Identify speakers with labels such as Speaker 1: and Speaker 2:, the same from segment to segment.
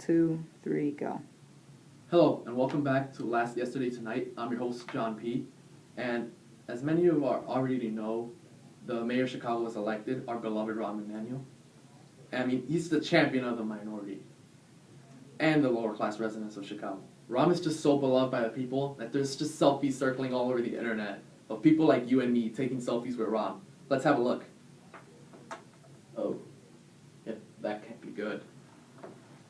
Speaker 1: 2, 3, go.
Speaker 2: Hello, and welcome back to Last Yesterday Tonight. I'm your host, John P. And as many of you already know, the mayor of Chicago was elected, our beloved Rahm Emanuel. I mean, he's the champion of the minority and the lower class residents of Chicago. Rahm is just so beloved by the people that there's just selfies circling all over the internet of people like you and me taking selfies with Rahm. Let's have a look. Oh, yeah, that can't be good.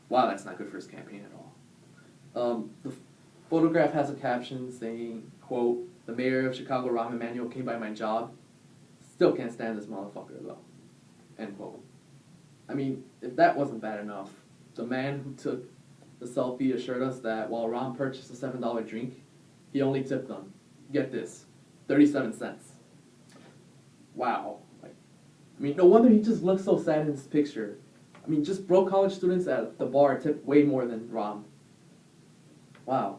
Speaker 2: Wow, that's not good for his campaign at all. The photograph has a caption saying, quote, "The mayor of Chicago, Rahm Emanuel, came by my job. Still can't stand this motherfucker, though." End quote. I mean, if that wasn't bad enough, the man who took the selfie assured us that while Rahm purchased a $7 drink, he only tipped them, get this, 37 cents. Wow. I mean, no wonder he just looks so sad in this picture. I mean, just broke college students at the bar tip way more than Rahm. Wow.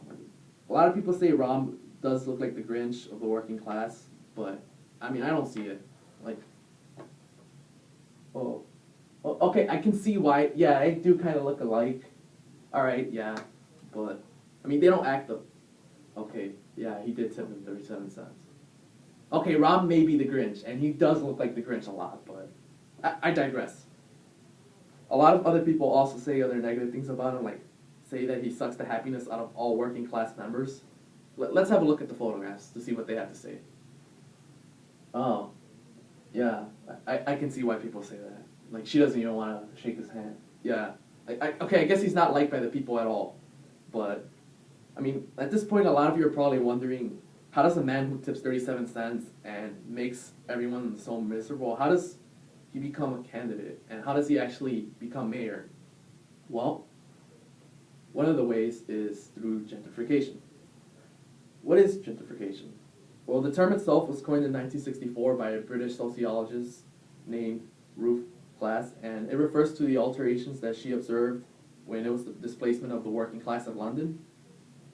Speaker 2: A lot of people say Rahm does look like the Grinch of the working class, but, I mean, I don't see it. Okay, I can see why. Yeah, they do kind of look alike. Alright, yeah, but, I mean, they don't act the... Okay, yeah, he did tip him 37 cents. Okay, Rahm may be the Grinch, and he does look like the Grinch a lot, but I digress. A lot of other people also say other negative things about him, like say that he sucks the happiness out of all working class members. Let's have a look at the photographs to see what they have to say. Oh, yeah, I can see why people say that. Like, she doesn't even want to shake his hand. Yeah, okay, I guess he's not liked by the people at all. But, I mean, at this point, a lot of you are probably wondering, how does a man who tips 37 cents and makes everyone so miserable, how does he become a candidate? And how does he actually become mayor? Well, one of the ways is through gentrification. What is gentrification? Well, the term itself was coined in 1964 by a British sociologist named Ruth Glass, and it refers to the alterations that she observed when it was the displacement of the working class of London.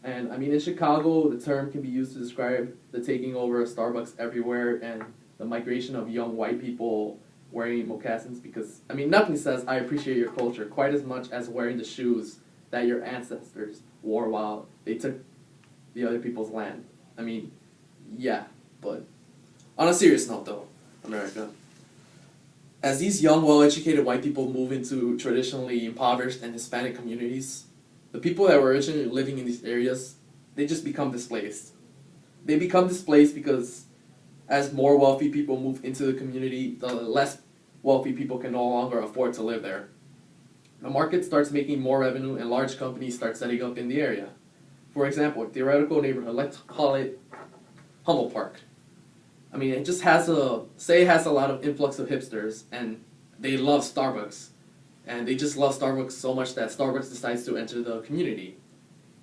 Speaker 2: And I mean, in Chicago, the term can be used to describe the taking over of Starbucks everywhere and the migration of young white people wearing moccasins, because, I mean, nothing says I appreciate your culture quite as much as wearing the shoes that your ancestors wore while they took the other people's land. I mean, yeah, but on a serious note though, America, as these young, well-educated white people move into traditionally impoverished and Hispanic communities, the people that were originally living in these areas, they just become displaced. They become displaced because as more wealthy people move into the community, the less wealthy people can no longer afford to live there. The market starts making more revenue and large companies start setting up in the area. For example, a theoretical neighborhood, let's call it Humboldt Park. I mean, it just has it has a lot of influx of hipsters, and they love Starbucks. And they just love Starbucks so much that Starbucks decides to enter the community.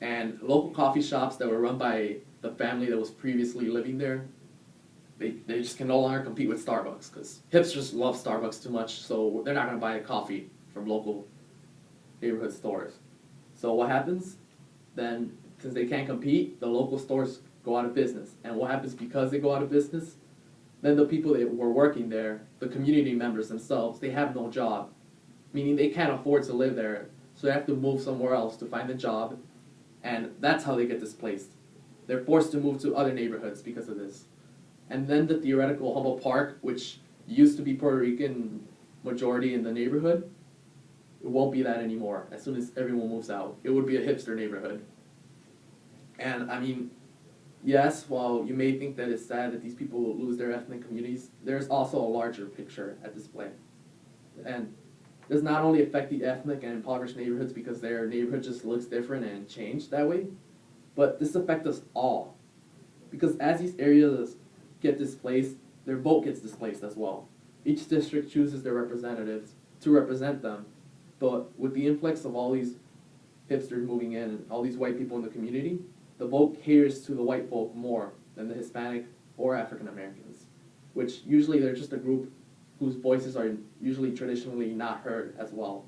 Speaker 2: And local coffee shops that were run by the family that was previously living there, they just can no longer compete with Starbucks because hipsters love Starbucks too much, so they're not going to buy a coffee from local neighborhood stores. So what happens? Then, since they can't compete, the local stores go out of business. And what happens because they go out of business? Then the people that were working there, the community members themselves, they have no job, meaning they can't afford to live there, so they have to move somewhere else to find a job, and that's how they get displaced. They're forced to move to other neighborhoods because of this. And then the theoretical Humboldt Park, which used to be Puerto Rican majority in the neighborhood, it won't be that anymore as soon as everyone moves out. It would be a hipster neighborhood. And I mean, yes, while you may think that it's sad that these people lose their ethnic communities, there's also a larger picture at display. And it does not only affect the ethnic and impoverished neighborhoods because their neighborhood just looks different and changed that way, but this affects us all. Because as these areas get displaced, their vote gets displaced as well. Each district chooses their representatives to represent them, but with the influx of all these hipsters moving in and all these white people in the community, the vote caters to the white folk more than the Hispanic or African Americans, which usually they're just a group whose voices are usually traditionally not heard as well.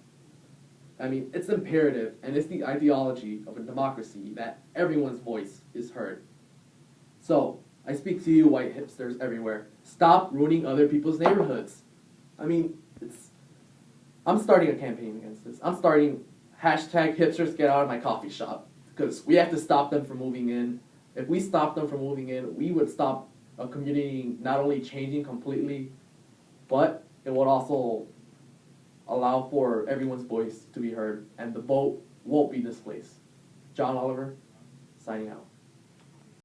Speaker 2: I mean, it's imperative, and it's the ideology of a democracy that everyone's voice is heard. So, I speak to you white hipsters everywhere. Stop ruining other people's neighborhoods. I mean, I'm starting a campaign against this. I'm starting Hashtag hipsters get out of my coffee shop. Because we have to stop them from moving in. If we stop them from moving in, we would stop a community not only changing completely, but it would also allow for everyone's voice to be heard, and the vote won't be displaced. John Oliver, signing out.